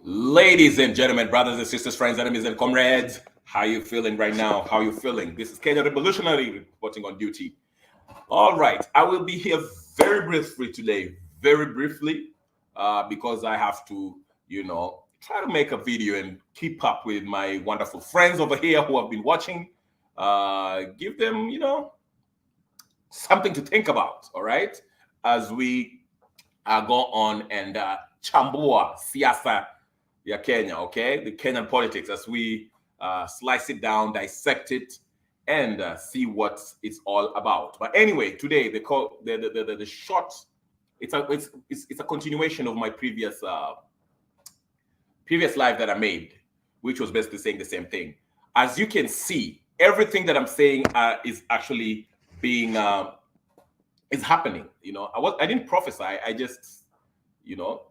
Ladies and gentlemen, brothers and sisters, friends, enemies, and comrades, how you feeling right now? How you feeling? This is Kenyan Revolutionary reporting on duty. All right, I will be here very briefly today, very briefly, because I have to, try to make a video and keep up with my wonderful friends over here who have been watching. Give them, something to think about. All right, as we go on and chambua siasa ya Kenya, okay? The Kenyan politics as we slice it down, dissect it, and see what it's all about. But anyway, today the short it's a continuation of my previous live that I made, which was basically saying the same thing. As you can see, everything that I'm saying is actually being is happening. I didn't prophesy. I just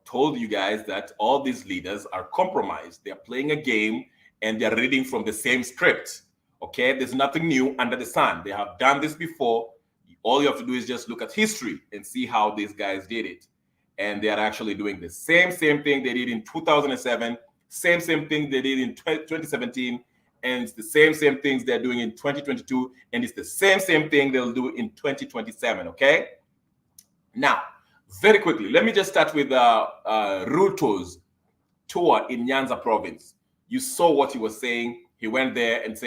told you guys that all these leaders are compromised. They're playing a game and they're reading from the same script. Okay, there's nothing new under the sun. They have done this before. All you have to do is just look at history and see how these guys did it. And they are actually doing the same thing they did in 2007, same thing they did in 2017, and it's the same things they're doing in 2022, and it's the same thing they'll do in 2027. Okay, now very quickly, let me just start with Ruto's tour in Nyanza province. You saw what he was saying. He went there and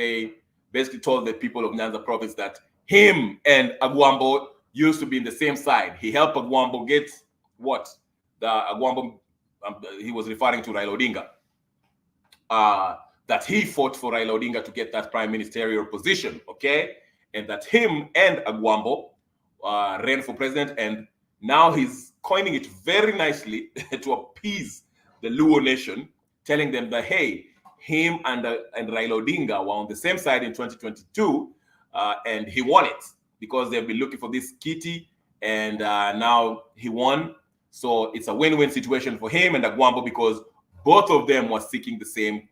basically told the people of Nyanza province that him and Agwambo used to be in the same side. He helped Agwambo get what? The Agwambo, he was referring to Raila Odinga. That he fought for Raila Odinga to get that prime ministerial position, okay? And that him and Agwambo ran for president, and now he's coining it very nicely to appease the Luo nation, telling them that, hey, him and Raila Odinga were on the same side in 2022, and he won it because they've been looking for this kitty, and now he won. So it's a win-win situation for him and Agwambo because both of them were seeking the same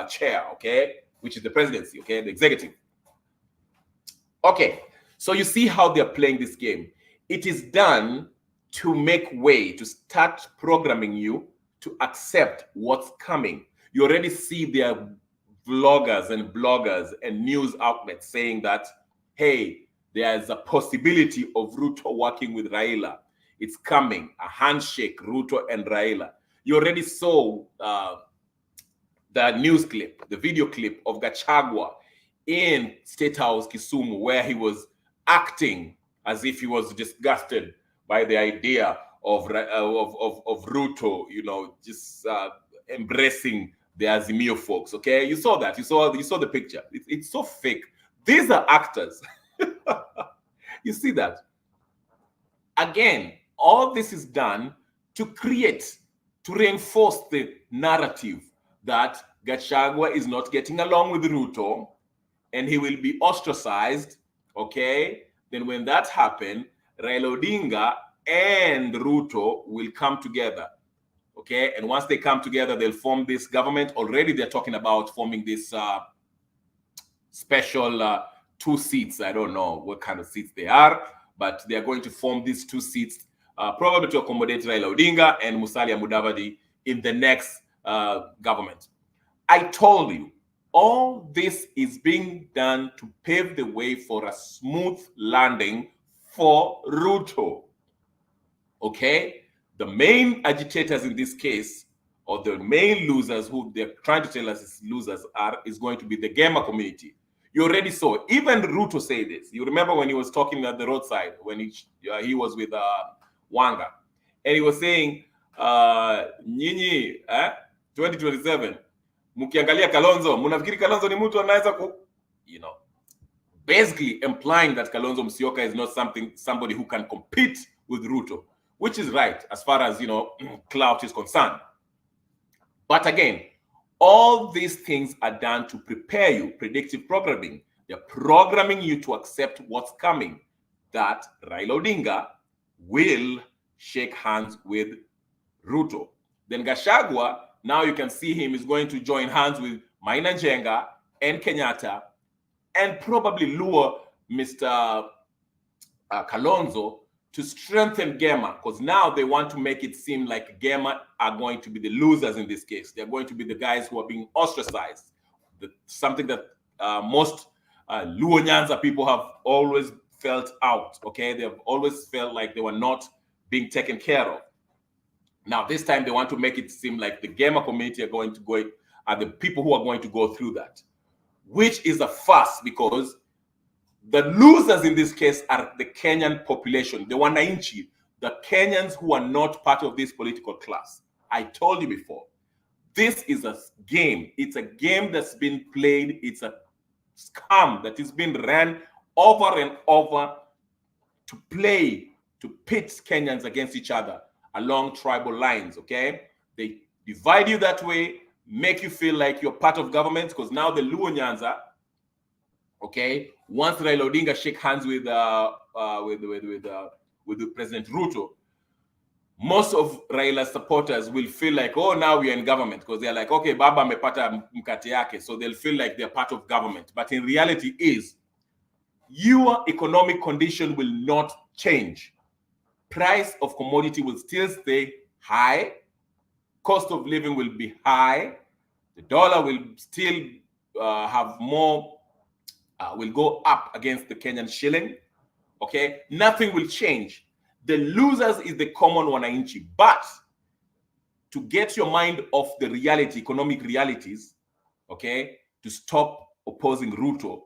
chair, okay, which is the presidency, okay, the executive. Okay, so you see how they're playing this game. It is done to make way, to start programming you to accept what's coming. You already see their vloggers and bloggers and news outlets saying that, hey, there's a possibility of Ruto working with Raila. It's coming, a handshake, Ruto and Raila. You already saw the news clip, the video clip of Gachagua in State House Kisumu, where he was acting as if he was disgusted by the idea of Ruto, just embracing the Azimio folks. Okay, you saw that. You saw the picture. It's so fake. These are actors. You see that? Again, all this is done to reinforce the narrative that Gachagua is not getting along with Ruto and he will be ostracized. Okay, then when that happens, Raila Odinga and Ruto will come together. Okay, and once they come together, they'll form this government. Already they're talking about forming this special 2 seats. I don't know what kind of seats they are, but they are going to form these 2 seats, probably to accommodate Raila Odinga and Musalia Mudavadi in the next government. I told you, all this is being done to pave the way for a smooth landing for Ruto. Okay? The main agitators in this case, or the main losers who they're trying to tell us is losers is going to be the gamer community. You already saw, even Ruto say this. You remember when he was talking at the roadside, when he was with Wanga, and he was saying, nyinyi 2027, mukiangalia Kalonzo, munafikiri Kalonzo ni mtu anaweza basically implying that Kalonzo Musyoka is not somebody who can compete with Ruto, which is right as far as clout is concerned. But again, all these things are done to prepare you, predictive programming. They're programming you to accept what's coming, that Raila Odinga will shake hands with Ruto. Then Gachagua, now you can see him is going to join hands with Maina Njenga and Kenyatta and probably lure Mr. Kalonzo to strengthen Gema, because now they want to make it seem like Gema are going to be the losers in this case. They're going to be the guys who are being ostracized. Something that most Luo Nyanza people have always felt out, okay? They've always felt like they were not being taken care of. Now, this time they want to make it seem like the Gema community are the people who are going to go through that, which is a farce, because the losers in this case are the Kenyan population, the Wananchi, the Kenyans who are not part of this political class. I told you before, this is a game. It's a game that's been played. It's a scam that is being ran over and over to pit Kenyans against each other along tribal lines, okay? They divide you that way, make you feel like you're part of government, because now the Luo Nyanza, okay, once Raila Odinga shake hands with President Ruto, most of Raila's supporters will feel like, oh, now we are in government, because they're like, okay, Baba amepata mkate yake, so they'll feel like they're part of government. But in reality is, your economic condition will not change. Price of commodity will still stay high. Cost of living will be high. The dollar will still have more, will go up against the Kenyan shilling. Okay, nothing will change. The losers is the common Wananchi. But to get your mind off the reality, economic realities, okay, to stop opposing Ruto,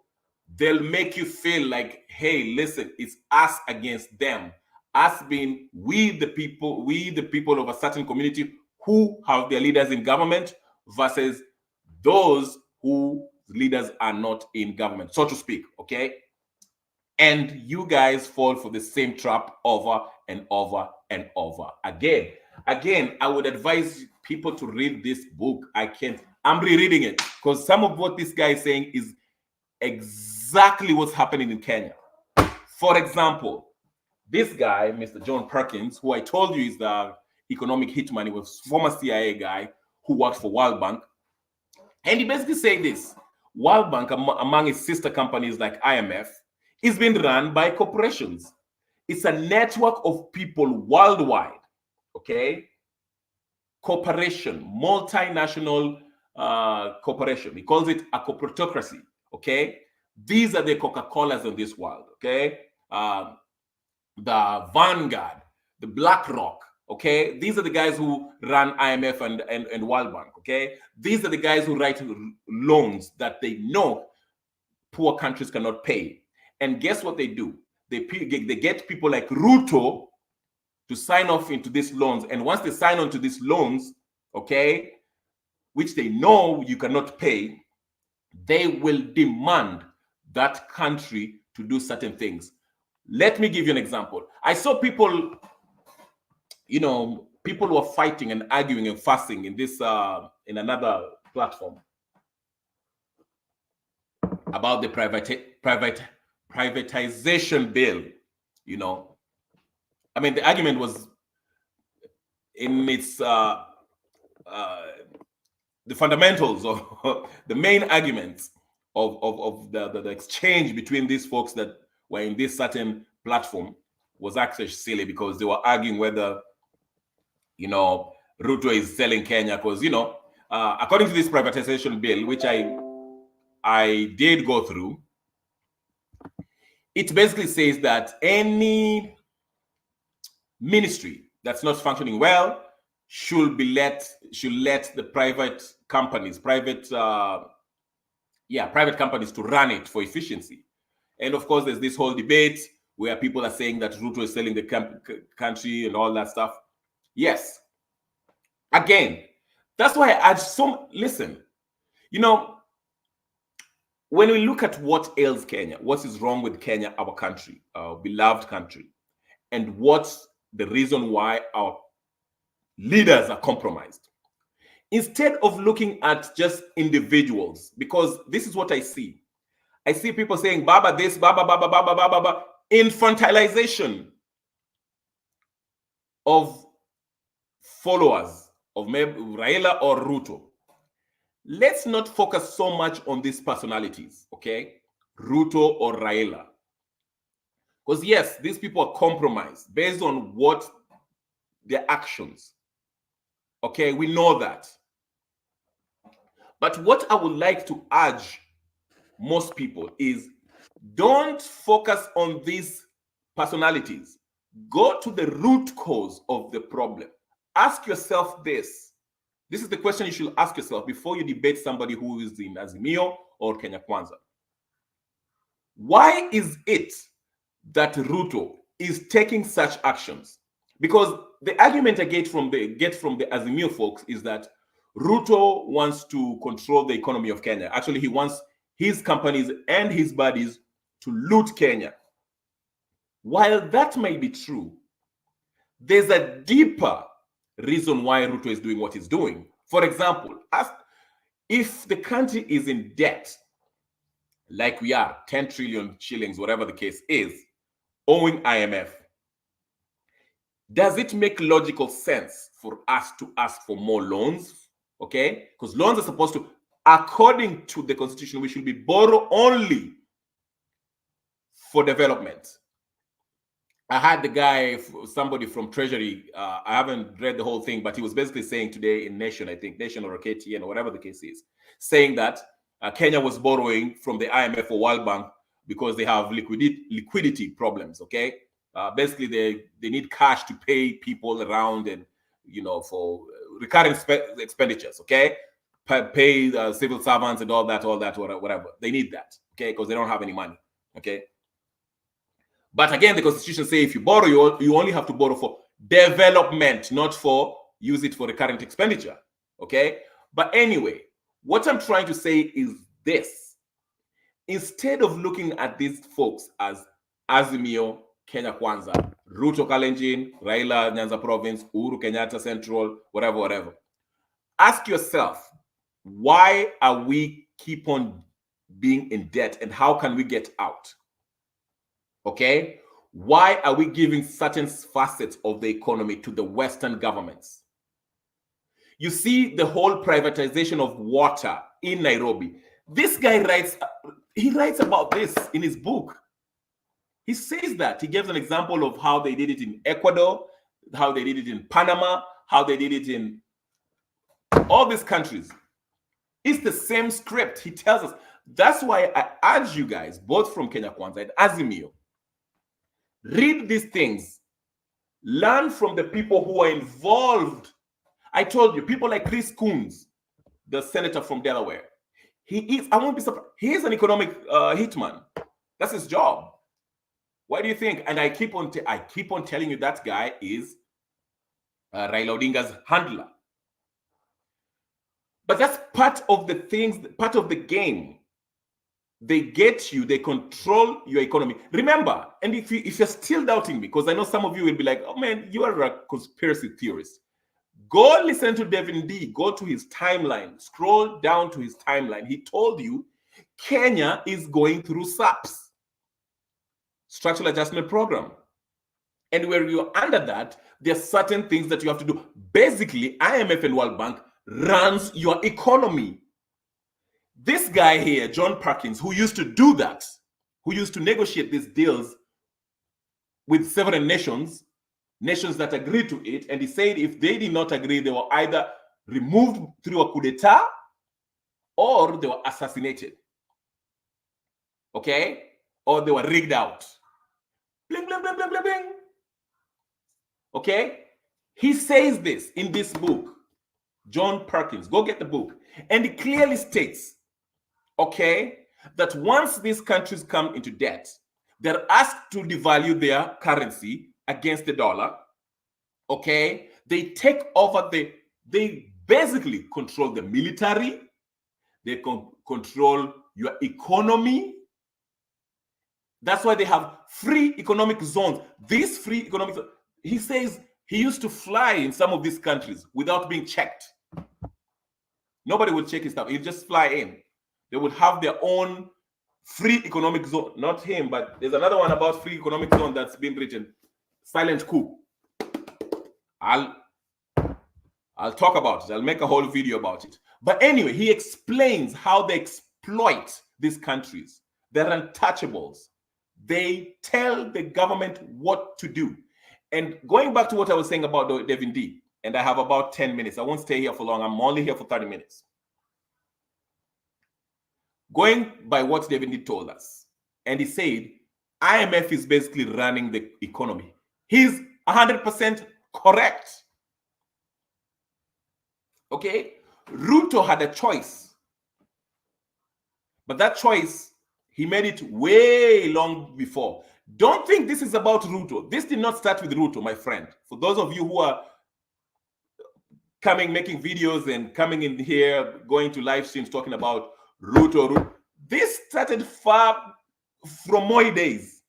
they'll make you feel like, hey, listen, it's us against them. Us being we the people of a certain community who have their leaders in government versus those who leaders are not in government, so to speak, okay? And you guys fall for the same trap over and over and over again. Again, I would advise people to read this book. I'm rereading it because some of what this guy is saying is exactly what's happening in Kenya. For example, this guy, Mr. John Perkins, who I told you is the economic hitman, he was former CIA guy who worked for World Bank. And he basically said this: World Bank, among its sister companies like IMF, is being run by corporations. It's a network of people worldwide, okay? Corporation, multinational corporation. He calls it a corporatocracy, okay? These are the Coca-Colas of this world, okay? The Vanguard, the BlackRock, okay? These are the guys who run IMF and World Bank, okay? These are the guys who write loans that they know poor countries cannot pay. And guess what they do? They get people like Ruto to sign off into these loans. And once they sign on to these loans, okay, which they know you cannot pay, they will demand that country to do certain things. Let me give you an example. I saw people, people were fighting and arguing and fussing in this, in another platform about the privatization bill. I mean, the argument was in its the fundamentals of the main arguments of the exchange between these folks that were in this certain platform was actually silly, because they were arguing whether Ruto is selling Kenya, because according to this privatization bill, which I did go through, it basically says that any ministry that's not functioning well should let the private companies, private companies to run it for efficiency. And of course, there's this whole debate where people are saying that Ruto is selling the country and all that stuff. Yes. Again, that's why I listen, when we look at what ails Kenya, what is wrong with Kenya, our country, our beloved country, and what's the reason why our leaders are compromised, instead of looking at just individuals, because this is what I see. I see people saying, Baba this, Baba, Baba, Baba, Baba, Baba, infantilization of followers of maybe Raila or Ruto. Let's not focus so much on these personalities, okay? Ruto or Raila. Because yes, these people are compromised based on what their actions. Okay, we know that. But what I would like to urge most people is don't focus on these personalities. Go to the root cause of the problem. Ask yourself this. This is the question you should ask yourself before you debate somebody who is in Azimio or Kenya Kwanza. Why is it that Ruto is taking such actions? Because the argument I get from the Azimio folks is that Ruto wants to control the economy of Kenya. Actually, he wants his companies and his buddies to loot Kenya. While that may be true, there's a deeper reason why Ruto is doing what he's doing. For example, if the country is in debt, like we are, 10 trillion shillings, whatever the case is, owing IMF, does it make logical sense for us to ask for more loans? Okay, because loans are supposed to, according to the constitution, we should be borrow only for development. I had the guy, somebody from Treasury, I haven't read the whole thing, but he was basically saying today in Nation, I think, Nation or KTN or whatever the case is, saying that Kenya was borrowing from the IMF or World Bank because they have liquidity problems, okay? Basically, they need cash to pay people around and, you know, for recurring expenditures, okay? Pay civil servants and all that, whatever. They need that, okay? Because they don't have any money, okay? But again, the constitution says if you borrow, you only have to borrow for development, not for use it for recurrent expenditure, okay? But anyway, what I'm trying to say is this. Instead of looking at these folks as Azimio, Kenya Kwanza, Ruto Kalenjin, Raila Nyanza Province, Uhuru Kenyatta Central, whatever, ask yourself, why are we keep on being in debt and how can we get out? Okay? Why are we giving certain facets of the economy to the Western governments? You see the whole privatization of water in Nairobi. This guy writes about this in his book. He says that. He gives an example of how they did it in Ecuador, how they did it in Panama, how they did it in all these countries. It's the same script. He tells us. That's why I urge you guys, both from Kenya Kwanza and Azimio, read these things. Learn from the people who are involved. I told you, people like Chris Coons, the senator from Delaware. I won't be surprised. He is an economic hitman. That's his job. Why do you think? And I keep on telling you that guy is Raila Odinga's handler. But that's part of the things, part of the game. They get you, they control your economy. Remember, and if you're still doubting me, because I know some of you will be like, oh man, you are a conspiracy theorist. Go listen to Devin D. Go to his timeline. Scroll down to his timeline. He told you Kenya is going through SAPS, Structural Adjustment Program. And where you're under that, there are certain things that you have to do. Basically, IMF and World Bank runs your economy. This guy here, John Perkins, who used to do that, who used to negotiate these deals with several nations that agreed to it, and he said if they did not agree, they were either removed through a coup d'etat or they were assassinated. Okay? Or they were rigged out. Bling, bling, bling, bling, bling, bling. Okay? He says this in this book, John Perkins. Go get the book. And he clearly states, okay, that once these countries come into debt, they're asked to devalue their currency against the dollar. Okay, they take over they basically control the military, they control your economy. That's why they have free economic zones. These free economic zones, he says he used to fly in some of these countries without being checked. Nobody would check his stuff. He'd just fly in. They would have their own free economic zone. Not him, but there's another one about free economic zone that's been written. Silent coup. I'll talk about it. I'll make a whole video about it. But anyway, he explains how they exploit these countries. They're untouchables. They tell the government what to do. And going back to what I was saying about Devin D, and I have about 10 minutes. I won't stay here for long. I'm only here for 30 minutes. Going by what Devin D told us, and he said, IMF is basically running the economy. He's 100% correct. Okay? Ruto had a choice. But that choice, he made it way long before. Don't think this is about Ruto. This did not start with Ruto, my friend. For those of you who are making videos and coming in here, going to live streams talking about Ruto. This started far from Moi days.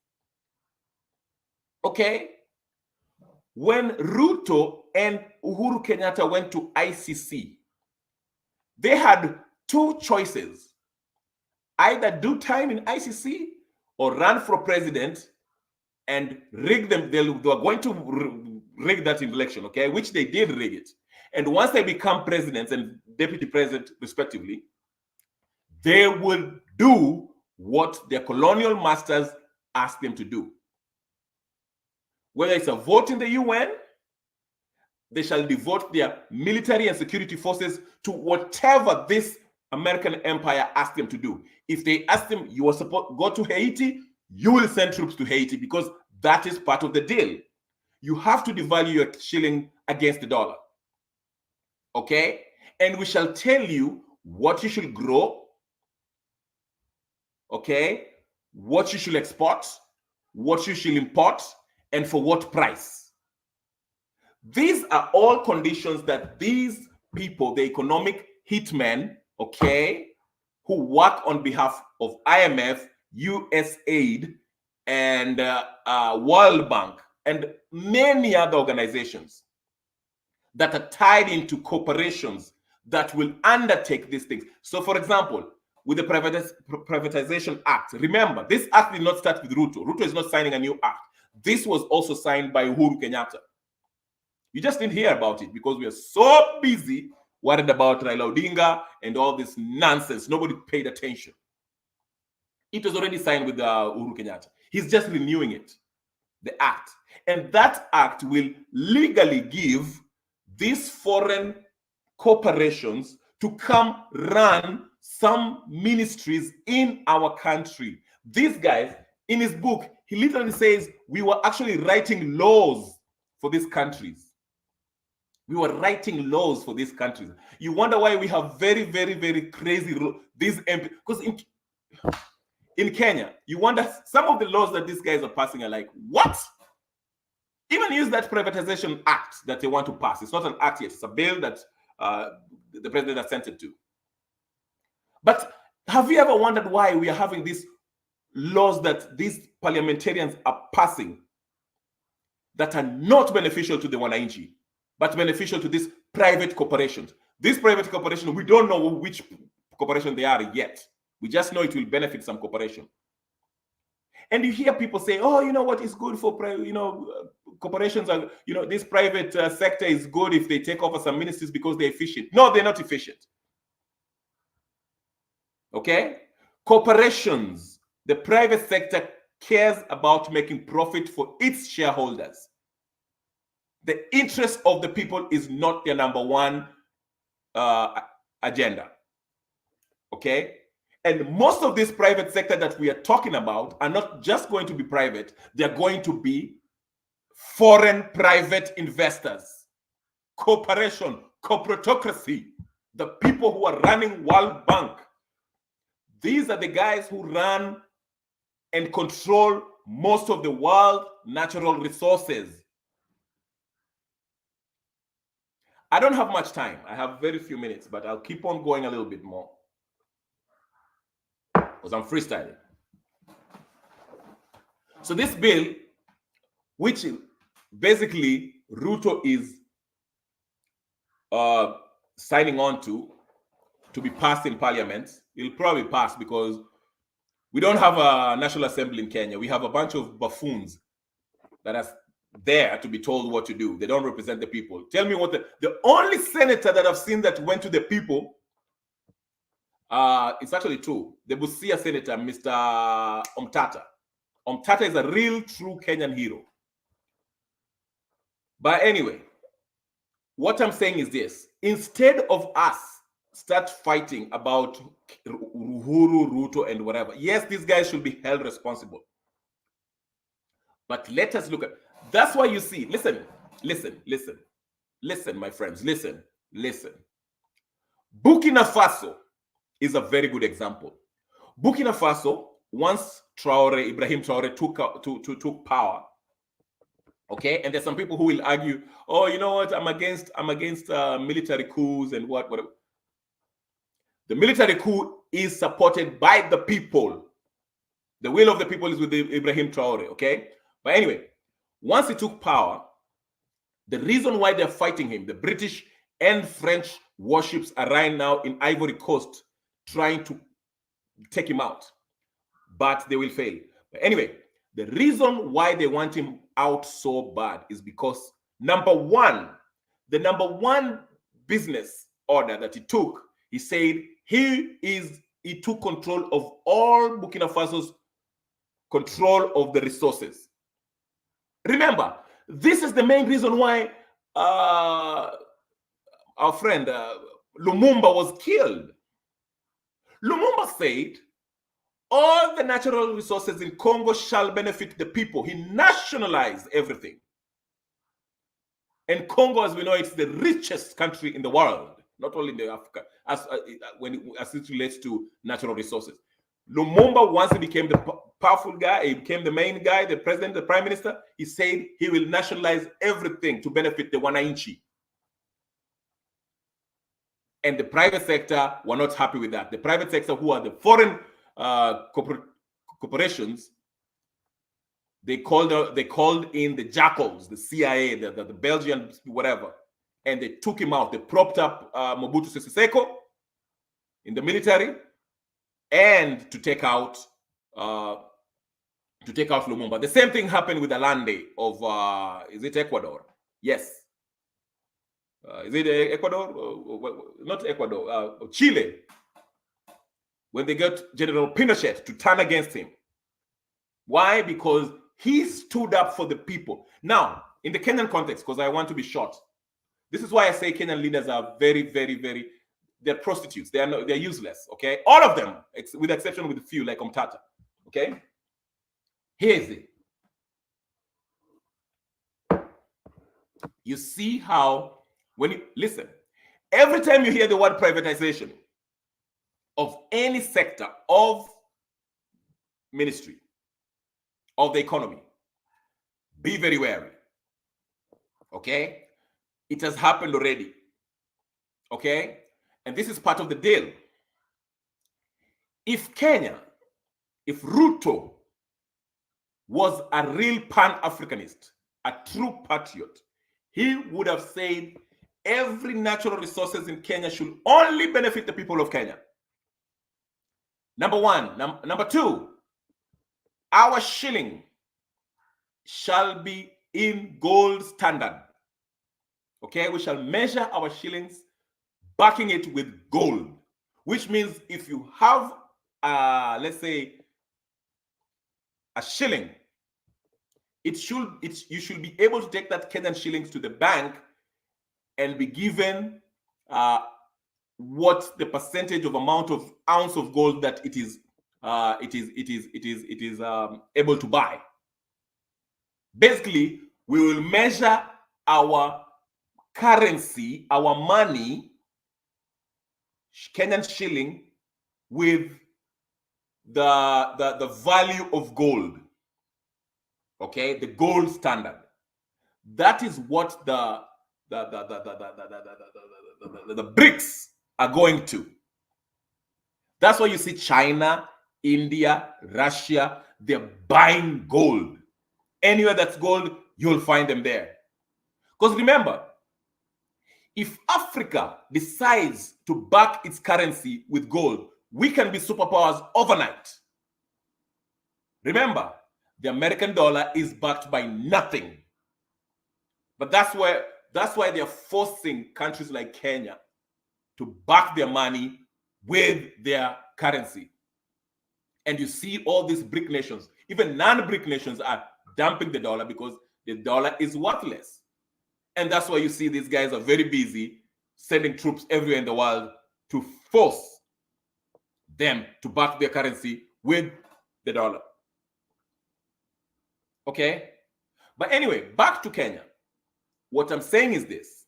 Okay? When Ruto and Uhuru Kenyatta went to ICC, they had two choices. Either do time in ICC or run for president and rig them. They were going to rig that election, okay? Which they did rig it. And once they become presidents and deputy president, respectively, they will do what their colonial masters asked them to do. Whether it's a vote in the UN, they shall devote their military and security forces to whatever this American empire asked them to do. If they ask them, you are supposed to go to Haiti, you will send troops to Haiti because that is part of the deal. You have to devalue your shilling against the dollar. Okay? And we shall tell you what you should grow, okay? What you should export, what you should import, and for what price. These are all conditions that these people, the economic hitmen, okay, who work on behalf of IMF, USAID, and World Bank, and many other organizations that are tied into corporations that will undertake these things. So, for example, with the Privatization Act, remember, this act did not start with Ruto. Ruto is not signing a new act. This was also signed by Uhuru Kenyatta. You just didn't hear about it because we are so busy worried about Raila Odinga and all this nonsense. Nobody paid attention. It was already signed with Uhuru Kenyatta. He's just renewing it, the act. And that act will legally give these foreign corporations to come run some ministries in our country. These guys, in his book, he literally says we were actually writing laws for these countries. We were writing laws for these countries. You wonder why we have very, very, very crazy these because in Kenya, you wonder some of the laws that these guys are passing are like, what? Even use that Privatization Act that they want to pass. It's not an act yet. It's a bill that the president has sent it to. But have you ever wondered why we are having these laws that these parliamentarians are passing that are not beneficial to the wananchi, but beneficial to these private corporations? These private corporations, we don't know which corporation they are yet. We just know it will benefit some corporation. And you hear people say, oh, you know what is good for, corporations are, this private sector is good if they take over some ministries because they're efficient. No, they're not efficient. Okay? Corporations, the private sector cares about making profit for its shareholders. The interest of the people is not their number one agenda. Okay? And most of this private sector that we are talking about are not just going to be private, they're going to be foreign private investors, corporation, corporatocracy, the people who are running World Bank. These are the guys who run and control most of the world natural resources. I don't have much time. I have very few minutes, but I'll keep on going a little bit more because I'm freestyling. So this bill, which basically Ruto is signing on to be passed in parliament, it'll probably pass because we don't have a National Assembly in Kenya. We have a bunch of buffoons that are there to be told what to do. They don't represent the people. Tell me what the only senator that I've seen that went to the people, it's actually true. The Busia senator, Mr. Omtata. Omtata is a real, true Kenyan hero. But anyway, what I'm saying is this. Instead of us start fighting about Uhuru, Ruto, and whatever, yes, these guys should be held responsible. But let us look at, that's why you see, listen, my friends, listen. Burkina Faso is a very good example. Burkina Faso, once Ibrahim Traore took power, okay, and there's some people who will argue, oh, you know what, I'm against military coups and whatever. The military coup is supported by the people. The will of the people is with Ibrahim Traore, okay? But anyway, once he took power, the reason why they're fighting him, the British and French warships are right now in Ivory Coast trying to take him out, but they will fail. But anyway, the reason why they want him out so bad is because the number one business order that he took, he said he took control of all Burkina Faso's control of the resources. Remember, this is the main reason why our friend Lumumba was killed. Lumumba said, all the natural resources in Congo shall benefit the people. He nationalized everything. And Congo, as we know, it's the richest country in the world, not only in the Africa, as it relates to natural resources. Lumumba, once he became the powerful guy, he became the main guy, the president, the prime minister, he said he will nationalize everything to benefit the Wananchi. And the private sector were not happy with that. The private sector, who are the foreign corporations, they called in the jackals, the CIA, the Belgian whatever, and they took him out. They propped up Mobutu Sese Seko in the military, and to take out Lumumba. The same thing happened with Allende of is it Ecuador? Yes. Is it Ecuador? Not Ecuador. Chile. When they got General Pinochet to turn against him. Why? Because he stood up for the people. Now, in the Kenyan context, because I want to be short, this is why I say Kenyan leaders are very, very, very, they're prostitutes. They're useless, okay? All of them, with exception with a few, like Omtata, okay? Here's it. You see how, when you listen, every time you hear the word privatization of any sector of ministry, of the economy, be very wary, okay? It has happened already, okay? And this is part of the deal. If Ruto was a real Pan-Africanist, a true patriot, he would have said every natural resources in Kenya should only benefit the people of Kenya. Number one. Number two, our shilling shall be in gold standard. Okay, we shall measure our shillings, backing it with gold, which means if you have, let's say, a shilling, you should be able to take that Kenyan shillings to the bank and be given what the percentage of amount of ounce of gold that it is able to buy. Basically, we will measure our currency, our money, Kenyan shilling, with the value of gold. Okay, the gold standard. That is what the BRICS are going to. That's why you see China, India, Russia, they're buying gold. Anywhere that's gold, you'll find them there. Because remember, if Africa decides to back its currency with gold, we can be superpowers overnight. Remember, the American dollar is backed by nothing. But that's why they're forcing countries like Kenya to back their money with their currency. And you see all these BRIC nations. Even non-BRIC nations are dumping the dollar because the dollar is worthless. And that's why you see these guys are very busy sending troops everywhere in the world to force them to back their currency with the dollar. Okay? But anyway, back to Kenya. What I'm saying is this.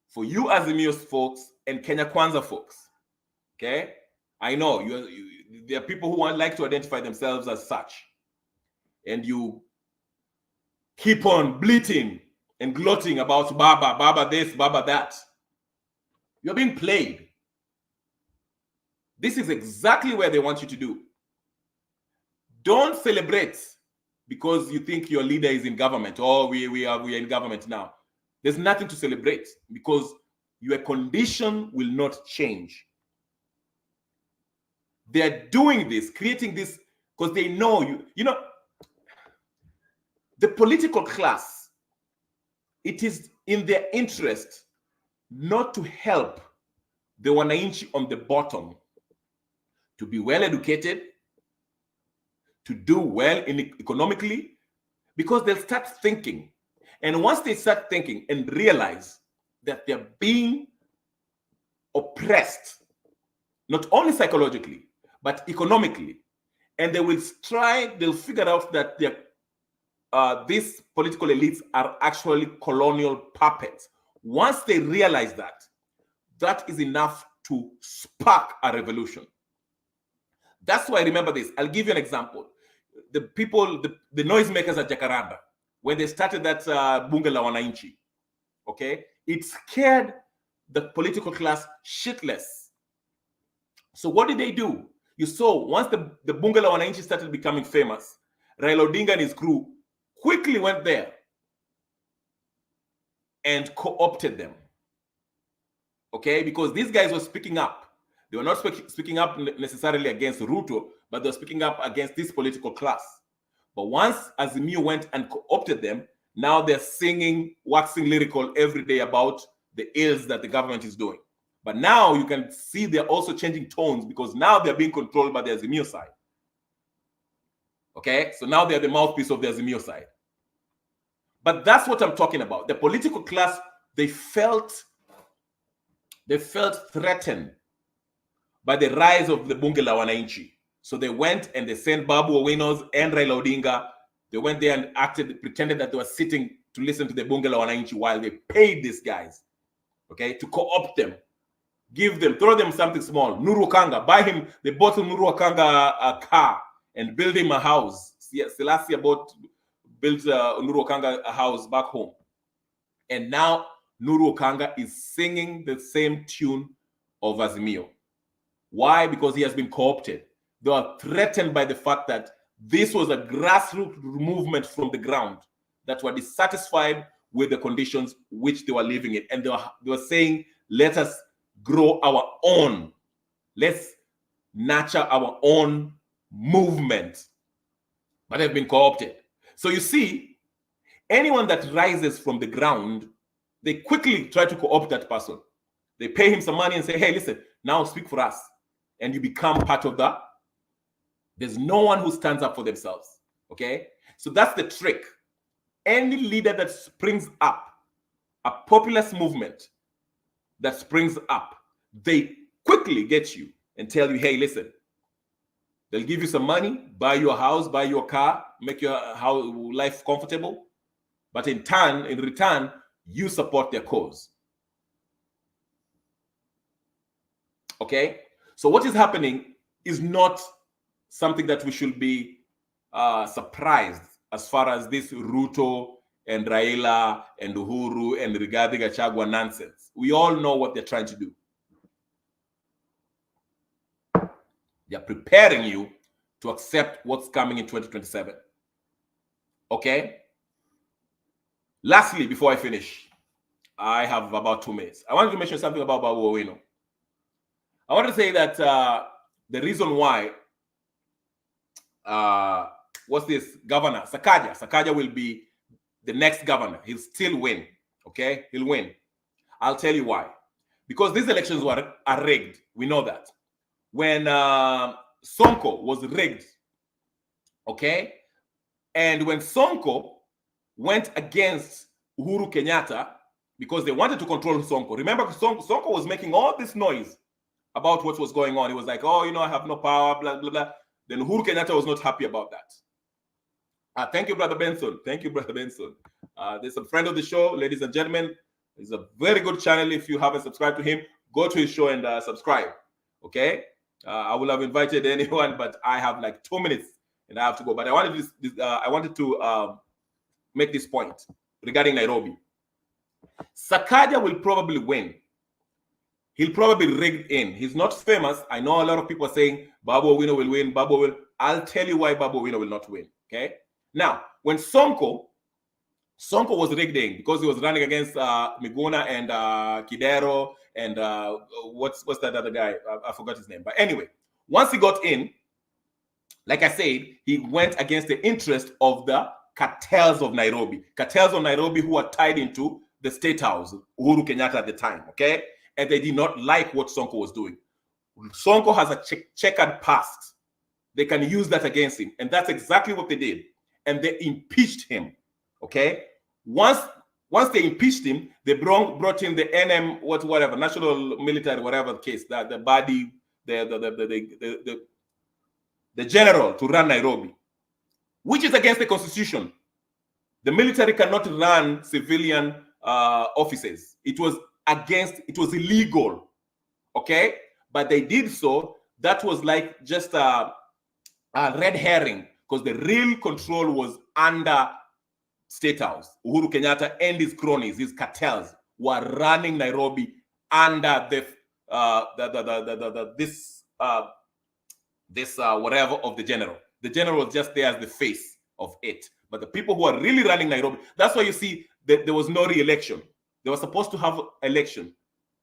For you Azimio folks and Kenya Kwanza folks, okay? I know there are people who like to identify themselves as such. And you keep on bleating and gloating about Baba this, Baba that. You're being played. This is exactly where they want you to do. Don't celebrate because you think your leader is in government or we are in government now. There's nothing to celebrate because your condition will not change. They're doing this, creating this, because they know you know, the political class, it is in their interest not to help the wananchi on the bottom to be well educated, to do well economically, because they'll start thinking. And once they start thinking and realize that they're being oppressed, not only psychologically, but economically, and they'll figure out that these political elites are actually colonial puppets. Once they realize that, that is enough to spark a revolution. That's why, remember this. I'll give you an example. The people, the noisemakers at Jacaranda, when they started that Bunge la Wananchi, okay, it scared the political class shitless. So what did they do? You saw once the Bunge la Wananchi started becoming famous, Raila Odinga and his crew quickly went there and co-opted them. Okay, because these guys were speaking up. They were not speaking up necessarily against Ruto, but they were speaking up against this political class. But once Azimio went and co-opted them, now they're singing, waxing lyrical every day about the ills that the government is doing. But now you can see they're also changing tones because now they're being controlled by the Azimio side. Okay, so now they're the mouthpiece of the Azimio side. But that's what I'm talking about. The political class, they felt threatened by the rise of the Bunge la Wananchi. So they went and they sent Babu Owinos and Raila Odinga. They went there and pretended that they were sitting to listen to the Bunge la Wananchi while they paid these guys, okay, to co-opt them, throw them something small. Nuru Okanga, buy him, they bought Nuru Okanga a car and build him a house. Selassie built Nuru Okanga a house back home. And now Nuru Okanga is singing the same tune of Azimio. Why? Because he has been co-opted. They are threatened by the fact that this was a grassroots movement from the ground that were dissatisfied with the conditions which they were living in. And they were saying, let us grow our own. Let's nurture our own movement. But they've been co-opted. So you see, anyone that rises from the ground, they quickly try to co-opt that person. They pay him some money and say, hey, listen, now speak for us. And you become part of that. There's no one who stands up for themselves. Okay? So that's the trick. Any leader that springs up, a populist movement that springs up, they quickly get you and tell you, hey, listen, they'll give you some money, buy you a house, buy you a car, make your life comfortable. But in return, you support their cause. Okay? So what is happening is not something that we should be surprised as far as this Ruto and Raila and Uhuru and Rigathi Gachagua nonsense. We all know what they're trying to do. They're preparing you to accept what's coming in 2027. Okay? Lastly, before I finish, I have about 2 minutes. I wanted to mention something about Babu Owino. I want to say that the reason why what's this governor, Sakaja will be the next governor. He'll still win. Okay, he'll win. I'll tell you why. Because these elections are rigged. We know that. When Sonko was rigged Okay? And when Sonko went against Uhuru Kenyatta because they wanted to control Sonko. Remember, Sonko was making all this noise about what was going on. He was like, oh, you know, I have no power, blah, blah, blah. Then Uhuru Kenyatta was not happy about that. Thank you, Brother Benson. Thank you, Brother Benson. There's a friend of the show, ladies and gentlemen. It's a very good channel. If you haven't subscribed to him, go to his show and subscribe. Okay? I will have invited anyone, but I have like 2 minutes and I have to go. But I wanted to make this point regarding Nairobi. Sakaja will probably win. He'll probably rig in. He's not famous. I know a lot of people are saying Babu Owino will win. I'll tell you why Babu Owino will not win. Okay? Now, when Sonko was rigged in because he was running against Miguna and Kidero and what's that other guy? I forgot his name. But anyway, once he got in, like I said, he went against the interest of the cartels of Nairobi. Cartels of Nairobi who are tied into the State House, Uhuru Kenyatta at the time, okay? And they did not like what Sonko was doing. Sonko has a checkered past. They can use that against him. And that's exactly what they did. And they impeached him, okay? Once they impeached him, they brought in the NM, whatever, national military, whatever the case, the body, the general to run Nairobi, which is against the constitution. The military cannot run civilian offices. It was illegal, okay? But they did so. That was like just a red herring because the real control was under State House. Uhuru Kenyatta and his cronies, his cartels, were running Nairobi under this whatever of the general. The general was just there as the face of it. But the people who are really running Nairobi, that's why you see that there was no re-election. They were supposed to have election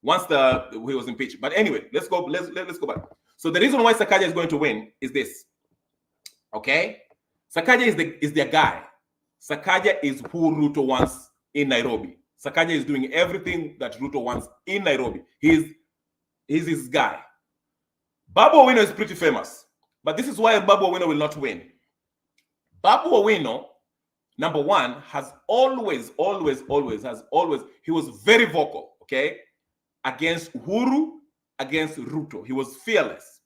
once he was impeached. But anyway, let's go back. So the reason why Sakaja is going to win is this. Okay? Sakaja is their guy. Sakaja is who Ruto wants in Nairobi. Sakaja is doing everything that Ruto wants in Nairobi. He's his guy. Babu Owino is pretty famous. But this is why Babu Owino will not win. Babu Owino, number one, has always, he was very vocal, okay, against Uhuru, against Ruto. He was fearless.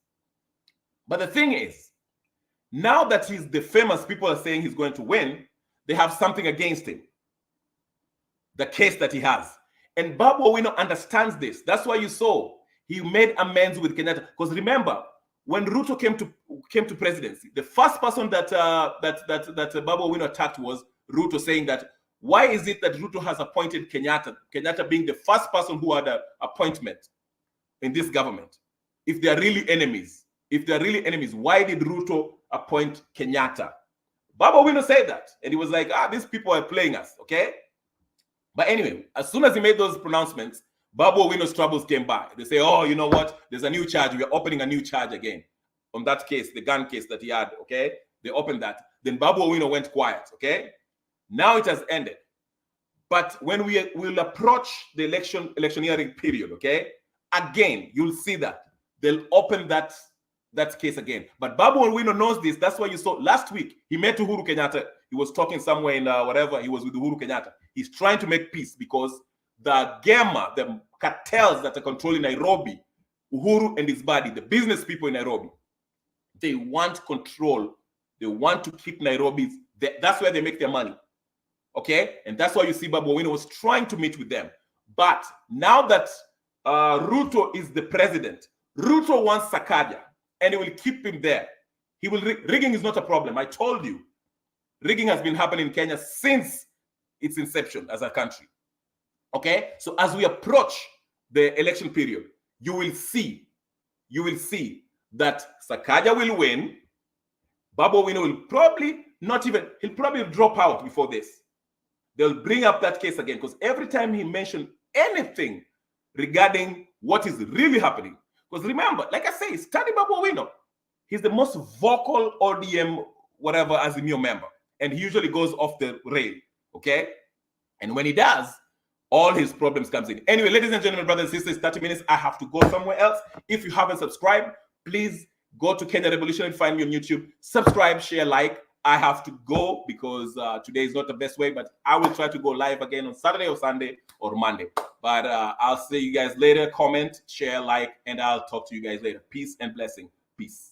But the thing is, now that he's the famous, people are saying he's going to win, they have something against him. The case that he has. And Babu Owino understands this. That's why you saw he made amends with Kenyatta. Because remember, when Ruto came to presidency, the first person that Babu Owino attacked was Ruto, saying that why is it that Ruto has appointed Kenyatta being the first person who had an appointment in this government? If they are really enemies, why did Ruto appoint Kenyatta? Babu Owino said that, and he was like, these people are playing us, okay? But anyway, as soon as he made those pronouncements, Babu Owino's troubles came by. They say, oh, you know what? There's a new charge. We're opening a new charge again on that case, the gun case that he had, okay? They opened that. Then Babu Owino went quiet, okay? Now it has ended. But when we will approach the electioneering period, okay? Again, you'll see that. They'll open that case again. But Babu Owino knows this. That's why you saw last week, he met Uhuru Kenyatta. He was talking somewhere in whatever. He was with Uhuru Kenyatta. He's trying to make peace because the Gema, the cartels that are controlling Nairobi, Uhuru and his body, the business people in Nairobi, they want control. They want to keep Nairobi. That's where they make their money. Okay? And that's why you see Babu Owino was trying to meet with them. But now that Ruto is the president, Ruto wants Sakaja, and he will keep him there. He will rigging is not a problem. I told you. Rigging has been happening in Kenya since its inception as a country. Okay? So as we approach the election period, you will see that Sakaja will win. Babu Owino will probably he'll probably drop out before this. They'll bring up that case again because every time he mentioned anything regarding what is really happening, because remember, like I say, study Babu Owino. He's the most vocal ODM, whatever, Azimio member. And he usually goes off the rail, okay? And when he does, all his problems comes in. Anyway, ladies and gentlemen, brothers and sisters, 30 minutes. I have to go somewhere else. If you haven't subscribed, please go to Kenya Revolution and find me on YouTube. Subscribe, share, like. I have to go because today is not the best way, but I will try to go live again on Saturday or Sunday or Monday. But I'll see you guys later. Comment, share, like, and I'll talk to you guys later. Peace and blessing. Peace.